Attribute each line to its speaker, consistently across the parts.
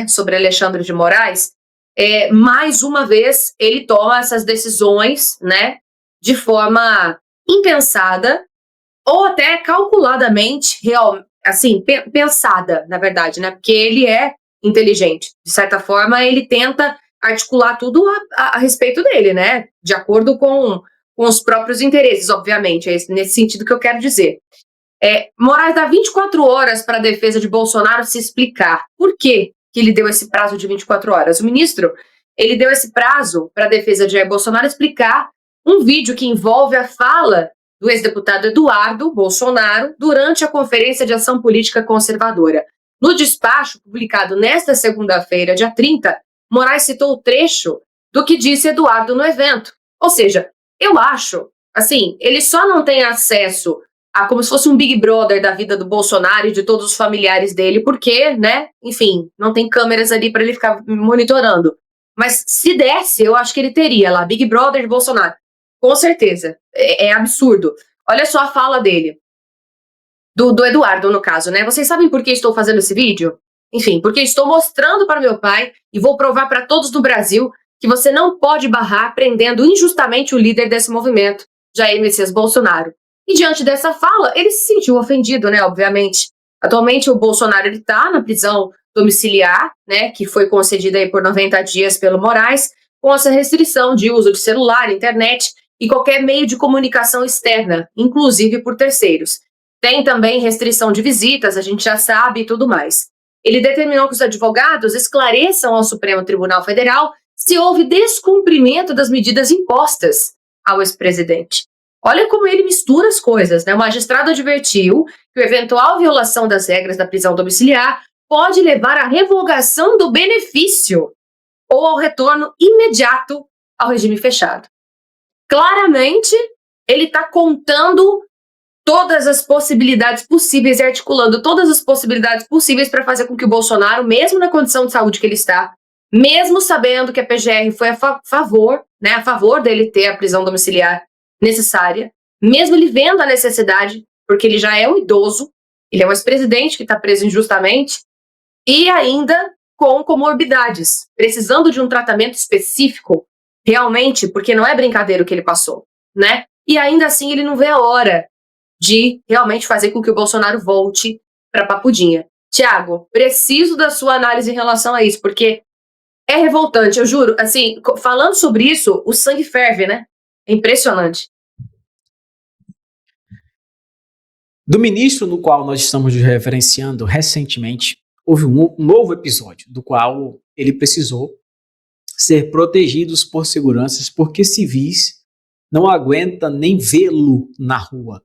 Speaker 1: né, sobre Alexandre de Moraes, mais uma vez ele toma essas decisões, né, de forma impensada ou até calculadamente, assim, pensada, na verdade, né, porque ele é inteligente. De certa forma, ele tenta articular tudo a respeito dele, né, de acordo com os próprios interesses, obviamente, é nesse sentido que eu quero dizer. Moraes dá 24 horas para a defesa de Bolsonaro se explicar. Por que ele deu esse prazo de 24 horas? O ministro, ele deu esse prazo para a defesa de Jair Bolsonaro explicar um vídeo que envolve a fala do ex-deputado Eduardo Bolsonaro durante a Conferência de Ação Política Conservadora. No despacho publicado nesta segunda-feira, dia 30, Moraes citou o trecho do que disse Eduardo no evento. Ou seja, eu acho, assim, ele só não tem acesso como se fosse um Big Brother da vida do Bolsonaro e de todos os familiares dele, porque, né, enfim, não tem câmeras ali para ele ficar monitorando. Mas se desse, eu acho que ele teria lá, Big Brother de Bolsonaro. Com certeza. É absurdo. Olha só a fala dele. Do Eduardo, no caso, né? Vocês sabem por que estou fazendo esse vídeo? Enfim, porque estou mostrando para meu pai e vou provar para todos do Brasil que você não pode barrar prendendo injustamente o líder desse movimento, Jair Messias Bolsonaro. E diante dessa fala, ele se sentiu ofendido, né, obviamente. Atualmente o Bolsonaro está na prisão domiciliar, né, que foi concedida aí por 90 dias pelo Moraes, com essa restrição de uso de celular, internet e qualquer meio de comunicação externa, inclusive por terceiros. Tem também restrição de visitas, a gente já sabe e tudo mais. Ele determinou que os advogados esclareçam ao Supremo Tribunal Federal se houve descumprimento das medidas impostas ao ex-presidente. Olha como ele mistura as coisas, né? O magistrado advertiu que a eventual violação das regras da prisão domiciliar pode levar à revogação do benefício ou ao retorno imediato ao regime fechado. Claramente, ele está contando todas as possibilidades possíveis e articulando todas as possibilidades possíveis para fazer com que o Bolsonaro, mesmo na condição de saúde que ele está, mesmo sabendo que a PGR foi a favor dele ter a prisão domiciliar necessária, mesmo ele vendo a necessidade, porque ele já é um idoso, ele é um ex-presidente que está preso injustamente, e ainda com comorbidades, precisando de um tratamento específico, realmente, porque não é brincadeira o que ele passou, né? E ainda assim ele não vê a hora de realmente fazer com que o Bolsonaro volte para Papudinha. Tiago, preciso da sua análise em relação a isso, porque é revoltante, eu juro. Assim, falando sobre isso, o sangue ferve, né? É impressionante.
Speaker 2: Do ministro no qual nós estamos referenciando recentemente, houve um novo episódio do qual ele precisou ser protegido por seguranças porque civis não aguenta nem vê-lo na rua.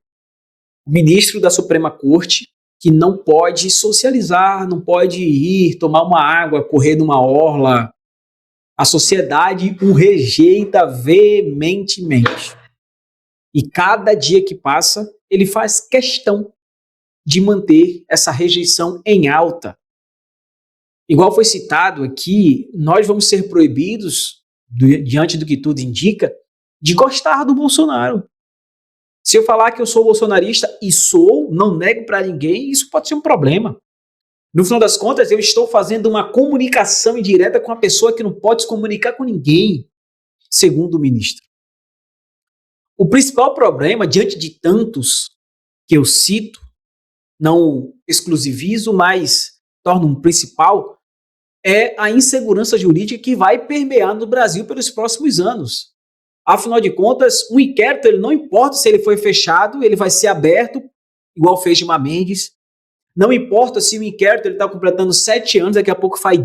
Speaker 2: O ministro da Suprema Corte, que não pode socializar, não pode ir tomar uma água, correr numa orla. A sociedade o rejeita veementemente. E cada dia que passa, ele faz questão de manter essa rejeição em alta. Igual foi citado aqui, nós vamos ser proibidos, diante do que tudo indica, de gostar do Bolsonaro. Se eu falar que eu sou bolsonarista, e sou, não nego para ninguém, isso pode ser um problema. No final das contas, eu estou fazendo uma comunicação indireta com uma pessoa que não pode se comunicar com ninguém, segundo o ministro. O principal problema, diante de tantos que eu cito, não exclusivizo, mas torno um principal, é a insegurança jurídica que vai permear no Brasil pelos próximos anos. Afinal de contas, o inquérito, ele não importa se ele foi fechado, ele vai ser aberto, igual fez Gilmar Mendes. Não importa se o inquérito está completando 7 anos, daqui a pouco faz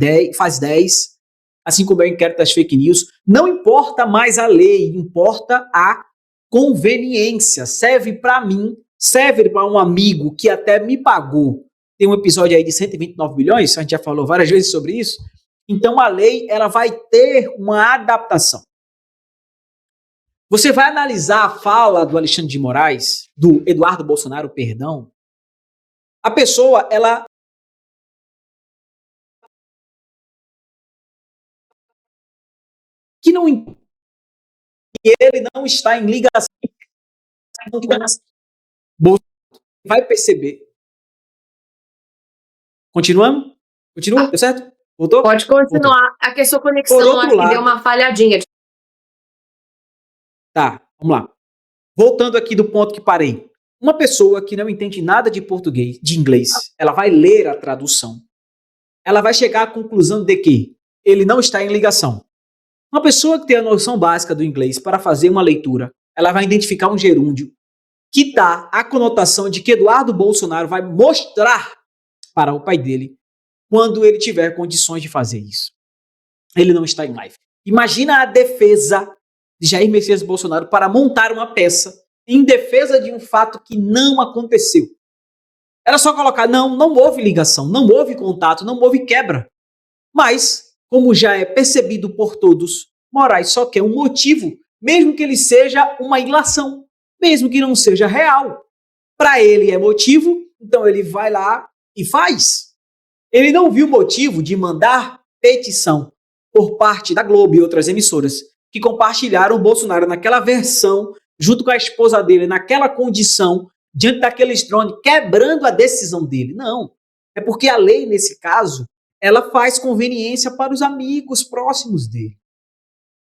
Speaker 2: 10, assim como é o inquérito das fake news. Não importa mais a lei, importa a conveniência. Serve para mim, serve para um amigo que até me pagou. Tem um episódio aí de 129 bilhões, a gente já falou várias vezes sobre isso. Então a lei, ela vai ter uma adaptação. Você vai analisar a fala do Alexandre de Moraes, do Eduardo Bolsonaro, perdão. A pessoa, ela que não ele não está em ligação, vai perceber. Continuamos? Continua? Deu certo? Voltou?
Speaker 1: Pode continuar. Aqui a sua
Speaker 2: Por
Speaker 1: conexão
Speaker 2: outro
Speaker 1: aqui
Speaker 2: lado-
Speaker 1: deu uma falhadinha.
Speaker 2: Tá, vamos lá. Voltando aqui do ponto que parei. Uma pessoa que não entende nada de português, de inglês, ela vai ler a tradução. Ela vai chegar à conclusão de que ele não está em ligação. Uma pessoa que tem a noção básica do inglês para fazer uma leitura, ela vai identificar um gerúndio que dá a conotação de que Eduardo Bolsonaro vai mostrar para o pai dele quando ele tiver condições de fazer isso. Ele não está em live. Imagina a defesa de Jair Messias Bolsonaro para montar uma peça em defesa de um fato que não aconteceu. Era só colocar, não houve ligação, não houve contato, não houve quebra. Mas, como já é percebido por todos, Moraes só quer um motivo, mesmo que ele seja uma ilação, mesmo que não seja real. Para ele é motivo, então ele vai lá e faz. Ele não viu motivo de mandar petição por parte da Globo e outras emissoras que compartilharam o Bolsonaro naquela versão, junto com a esposa dele, naquela condição, diante daqueles drones, quebrando a decisão dele. Não. É porque a lei, nesse caso, ela faz conveniência para os amigos próximos dele.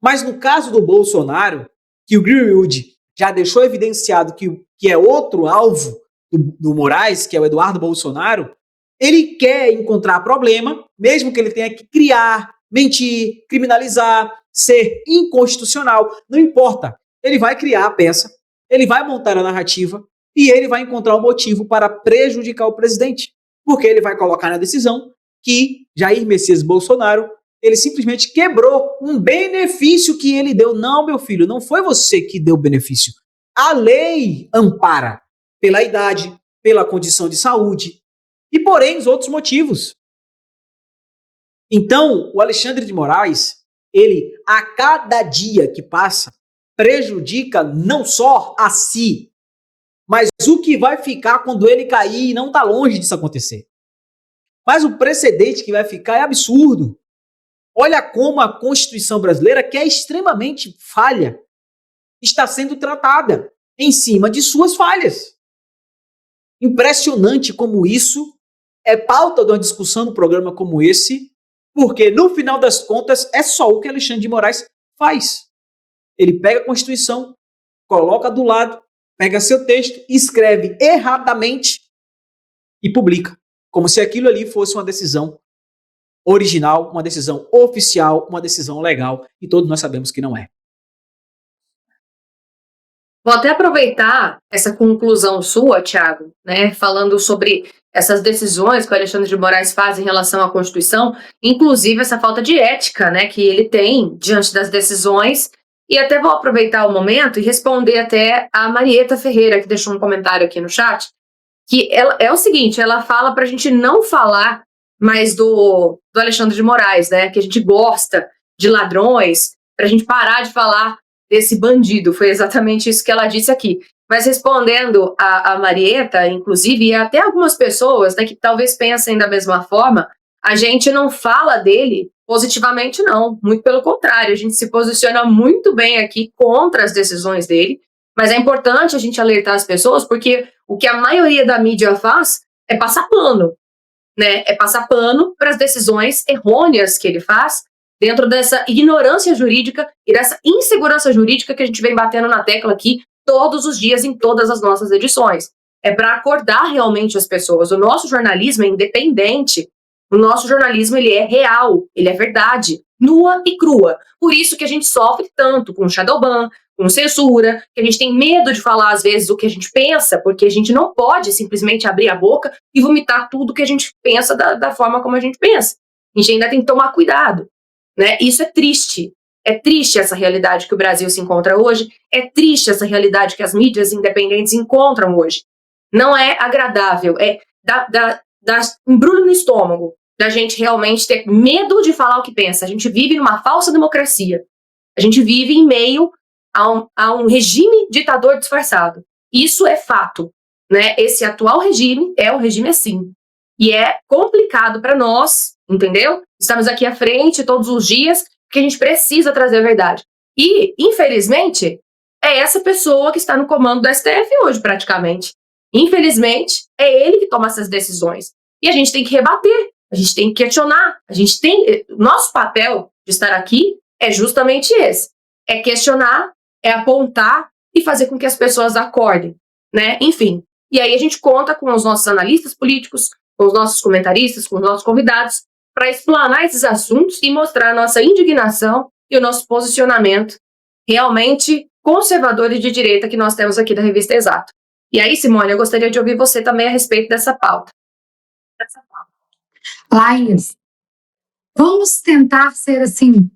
Speaker 2: Mas no caso do Bolsonaro, que o Greenwood já deixou evidenciado que é outro alvo do Moraes, que é o Eduardo Bolsonaro, ele quer encontrar problema, mesmo que ele tenha que criar, mentir, criminalizar, ser inconstitucional, não importa. Ele vai criar a peça, ele vai montar a narrativa e ele vai encontrar o motivo para prejudicar o presidente, porque ele vai colocar na decisão que Jair Messias Bolsonaro, ele simplesmente quebrou um benefício que ele deu. Não, meu filho, não foi você que deu o benefício. A lei ampara pela idade, pela condição de saúde e, porém, os outros motivos. Então, o Alexandre de Moraes, ele, a cada dia que passa, prejudica não só a si, mas o que vai ficar quando ele cair, e não está longe disso acontecer. Mas o precedente que vai ficar é absurdo. Olha como a Constituição brasileira, que é extremamente falha, está sendo tratada em cima de suas falhas. Impressionante como isso é pauta de uma discussão num programa como esse, porque no final das contas é só o que Alexandre de Moraes faz. Ele pega a Constituição, coloca do lado, pega seu texto, escreve erradamente e publica, como se aquilo ali fosse uma decisão original, uma decisão oficial, uma decisão legal, e todos nós sabemos que não é.
Speaker 1: Vou até aproveitar essa conclusão sua, Thiago, né, falando sobre essas decisões que o Alexandre de Moraes faz em relação à Constituição, inclusive essa falta de ética, né, que ele tem diante das decisões, e até vou aproveitar o momento e responder até a Marieta Ferreira, que deixou um comentário aqui no chat, que ela, é o seguinte, ela fala para a gente não falar mais do Alexandre de Moraes, né, que a gente gosta de ladrões, para a gente parar de falar desse bandido, foi exatamente isso que ela disse aqui. Mas respondendo a Marieta, inclusive, e até algumas pessoas, né, que talvez pensem da mesma forma, a gente não fala dele positivamente, não. Muito pelo contrário, a gente se posiciona muito bem aqui contra as decisões dele, mas é importante a gente alertar as pessoas, porque o que a maioria da mídia faz é passar pano, né? É passar pano para as decisões errôneas que ele faz, dentro dessa ignorância jurídica e dessa insegurança jurídica que a gente vem batendo na tecla aqui todos os dias em todas as nossas edições. É para acordar realmente as pessoas. O nosso jornalismo é independente, o nosso jornalismo ele é real, ele é verdade, nua e crua. Por isso que a gente sofre tanto com shadowban, com censura, que a gente tem medo de falar às vezes o que a gente pensa, porque a gente não pode simplesmente abrir a boca e vomitar tudo que a gente pensa da forma como a gente pensa. A gente ainda tem que tomar cuidado. Né? Isso é triste essa realidade que o Brasil se encontra hoje, é triste essa realidade que as mídias independentes encontram hoje. Não é agradável, dá embrulho no estômago da gente realmente ter medo de falar o que pensa. A gente vive numa falsa democracia, a gente vive em meio a um regime ditador disfarçado. Isso é fato, né? Esse atual regime é um regime assim, e é complicado para nós, entendeu? Estamos aqui à frente todos os dias, porque a gente precisa trazer a verdade. E, infelizmente, é essa pessoa que está no comando do STF hoje, praticamente. Infelizmente, é ele que toma essas decisões. E a gente tem que rebater. A gente tem que questionar. Nosso papel de estar aqui é justamente esse. É questionar, é apontar e fazer com que as pessoas acordem, né? Enfim. E aí a gente conta com os nossos analistas políticos, com os nossos comentaristas, com os nossos convidados, para explanar esses assuntos e mostrar a nossa indignação e o nosso posicionamento realmente conservador e de direita que nós temos aqui da Revista Exato. E aí, Simone, eu gostaria de ouvir você também a respeito dessa pauta.
Speaker 3: Laís, vamos tentar ser assim,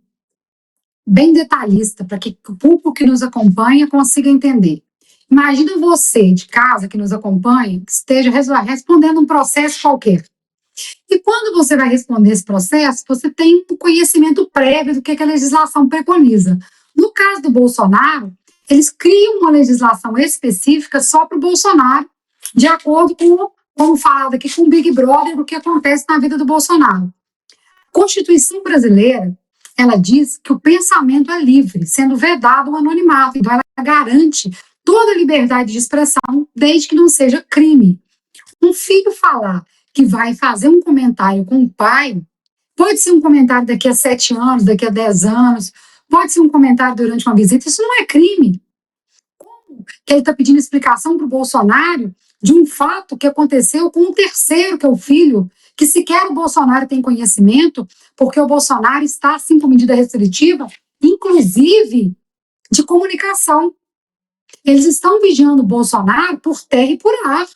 Speaker 3: bem detalhista, para que o público que nos acompanha consiga entender. Imagina você de casa que nos acompanha, que esteja respondendo um processo qualquer. E quando você vai responder esse processo, você tem um conhecimento prévio do que a legislação preconiza. No caso do Bolsonaro, eles criam uma legislação específica só para o Bolsonaro, de acordo com, como falado aqui, com o Big Brother, do que acontece na vida do Bolsonaro. A Constituição brasileira, ela diz que o pensamento é livre, sendo vedado o anonimato, então ela garante toda a liberdade de expressão, desde que não seja crime. Um filho falar que vai fazer um comentário com o pai, pode ser um comentário daqui a 7 anos, daqui a 10 anos, pode ser um comentário durante uma visita, isso não é crime. Como que ele está pedindo explicação para o Bolsonaro de um fato que aconteceu com um terceiro, que é o filho, que sequer o Bolsonaro tem conhecimento, porque o Bolsonaro está, assim, com medida restritiva, inclusive de comunicação. Eles estão vigiando o Bolsonaro por terra e por ar,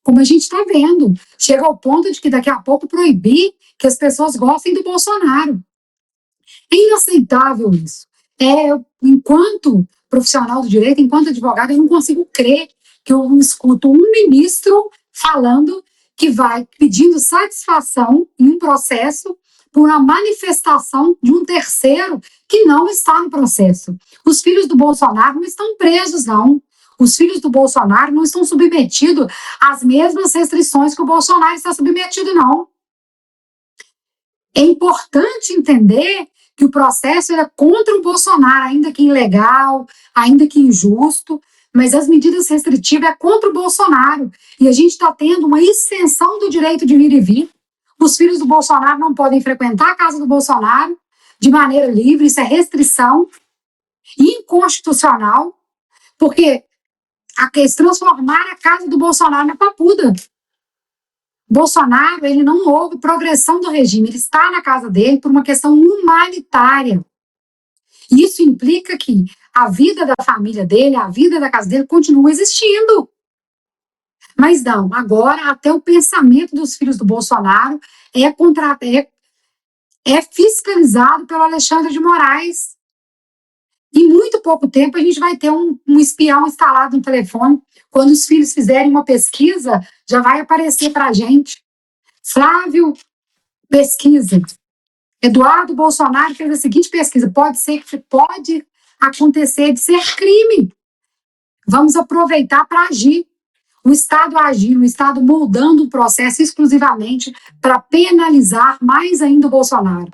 Speaker 3: como a gente está vendo. Chega ao ponto de que daqui a pouco proibir que as pessoas gostem do Bolsonaro. É inaceitável isso. Enquanto profissional do direito, enquanto advogado, eu não consigo crer que eu escuto um ministro falando que vai pedindo satisfação em um processo por uma manifestação de um terceiro que não está no processo. Os filhos do Bolsonaro não estão presos, não. Os filhos do Bolsonaro não estão submetidos às mesmas restrições que o Bolsonaro está submetido, não. É importante entender que o processo é contra o Bolsonaro, ainda que ilegal, ainda que injusto, mas as medidas restritivas é contra o Bolsonaro. E a gente está tendo uma extensão do direito de vir e vir. Os filhos do Bolsonaro não podem frequentar a casa do Bolsonaro de maneira livre, isso é restrição inconstitucional, porque eles transformaram a casa do Bolsonaro na papuda. Bolsonaro, ele não houve progressão do regime, ele está na casa dele por uma questão humanitária. Isso implica que a vida da família dele, a vida da casa dele continua existindo. Mas não, agora até o pensamento dos filhos do Bolsonaro é fiscalizado pelo Alexandre de Moraes. Em muito pouco tempo a gente vai ter um espião instalado no telefone. Quando os filhos fizerem uma pesquisa, já vai aparecer para a gente. Flávio, pesquisa. Eduardo Bolsonaro fez a seguinte pesquisa. Pode acontecer de ser crime. Vamos aproveitar para agir. O Estado agindo, o Estado moldando o processo exclusivamente para penalizar mais ainda o Bolsonaro.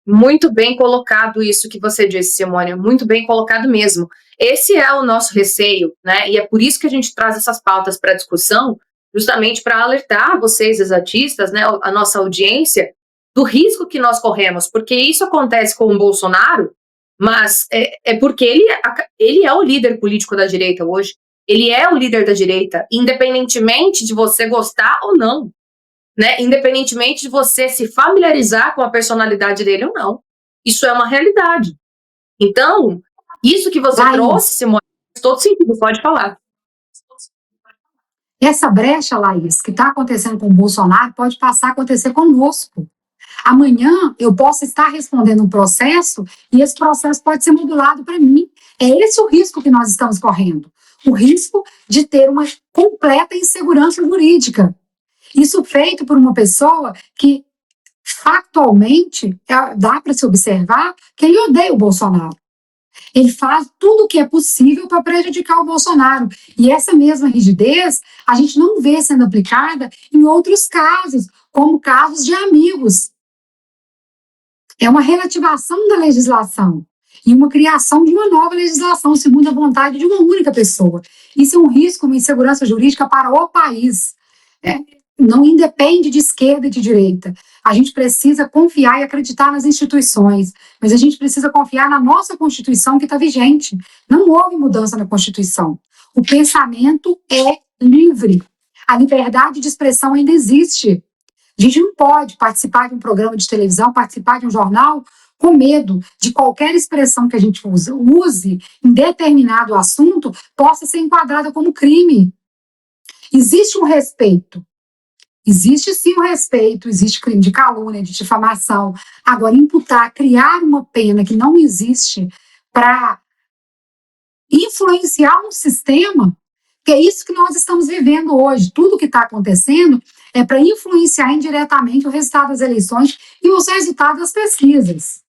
Speaker 1: Muito bem colocado isso que você disse, Simone, muito bem colocado mesmo. Esse é o nosso receio, né? E é por isso que a gente traz essas pautas para discussão, justamente para alertar vocês, exatistas, né, a nossa audiência, do risco que nós corremos, porque isso acontece com o Bolsonaro, mas é porque ele é o líder político da direita hoje, ele é o líder da direita, independentemente de você gostar ou não. Né, independentemente de você se familiarizar com a personalidade dele ou não. Isso é uma realidade. Então, isso que você trouxe, Simone, faz todo sentido, pode falar.
Speaker 3: Essa brecha, Laís, que está acontecendo com o Bolsonaro, pode passar a acontecer conosco. Amanhã eu posso estar respondendo um processo e esse processo pode ser modulado para mim. É esse o risco que nós estamos correndo. O risco de ter uma completa insegurança jurídica. Isso feito por uma pessoa que, factualmente, dá para se observar que ele odeia o Bolsonaro. Ele faz tudo o que é possível para prejudicar o Bolsonaro. E essa mesma rigidez a gente não vê sendo aplicada em outros casos, como casos de amigos. É uma relativação da legislação. e uma criação de uma nova legislação segundo a vontade de uma única pessoa. Isso é um risco, uma insegurança jurídica para o país. Não independe de esquerda e de direita. A gente precisa confiar e acreditar nas instituições, mas a gente precisa confiar na nossa Constituição que está vigente. Não houve mudança na Constituição. O pensamento é livre. A liberdade de expressão ainda existe. A gente não pode participar de um programa de televisão, participar de um jornal, com medo de qualquer expressão que a gente use em determinado assunto possa ser enquadrada como crime. Existe um respeito. Existe sim o respeito, existe crime de calúnia, de difamação. Agora, imputar, criar uma pena que não existe para influenciar um sistema, que é isso que nós estamos vivendo hoje. Tudo que está acontecendo é para influenciar indiretamente o resultado das eleições e os resultados das pesquisas.